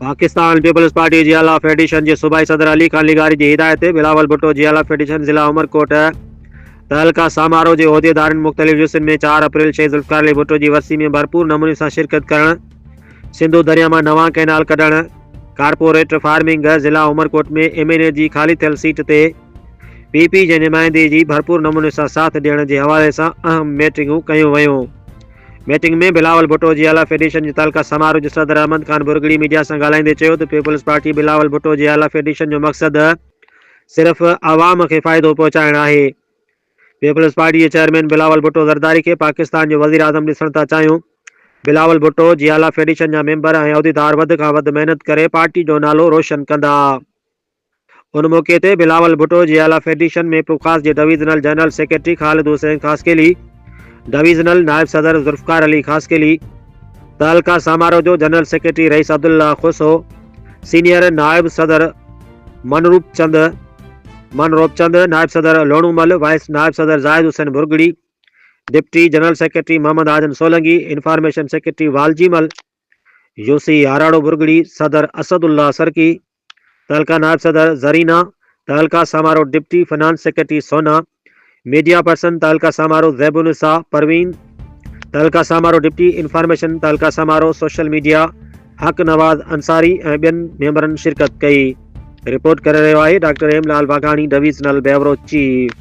Pakistan peoples party जियाला federation के सूबाई सदर अली खान लिगारी की हिदायत ते बिलावल भुट्टो जियाला फेडरेशन जिला उमरकोट तहलका समारोह के उहदेदारनि मुख्तलिफ जुस्सनि में 4 अप्रैल शहीद ज़ुल्फ़िकार अली भुट्टो की वरसी में भरपूर नमूने से शिरकत करण, सिंधु दरिया में नवा कैनाल कढण, कारपोरेट फार्मिंग जिला उमरकोट में एमएनए की खाली थियल सीट ते पीपी के नुमाइंदे की भरपूर नमूने से साथ ॾियण के हवाले से अहम मीटिंगूं कयूं वयूं। मीटिंग में बिलावल भुट्टो जियाला फेडरेशन के तहलका समारोह के सदर अहमद खान बुरगड़ी मीडिया से ॻाल्हाईंदे चयो त peoples party Bilawal Bhutto Jiyala federation जो मकसद सिर्फ़ आवाम के फ़ायदो पहुँचाइण है। पीपल्स पार्टी के चेयरमैन बिलावल भुट्टो ज़रदारी के पाकिस्तान जो वज़ीर आज़म ॾिसण था चाहियूं। बिलावल भुट्टो जियाला फेडरेशन जा मेंबर ऐं उहदेदार वध खां वध मेहनत करे पार्टी जो नालो रोशन कंदा। उन मौके ते बिलावल भुट्टो जियाला फेडरेशन में प्रोखास के divisional general secretary Khalid Hussain Khaskheli, divisional नायब सदर ज़ुल्फ़िकार अली खासकेली, तहलका समारोह जो general secretary Rais Abdullah Khuso, senior नायब सदर मनरूप चंद, नायब सदर लोणूमल, वाइस नायब सदर Zahid Hussain Burgari, deputy general secretary Mohammad Azam Solanki, information secretary Waljimal, UC Arado Burgari, सदर असदुल्ला सरकी, तहलका नायब सदर Zarina, Tahalka Samaroh deputy finance secretary Sona, media person Tahalka Samaroh ज़ैबुनिसा Parveen, तहलका समारोह डिप्टी इंफॉर्मेशन तहलका समारोह सोशल मीडिया हक नवाज अंसारी ऐं ॿियनि मेंबरनि शिरकत कई। रिपोर्ट करे रहियो आहे doctor Hemlal Waghani, divisional bureau chief.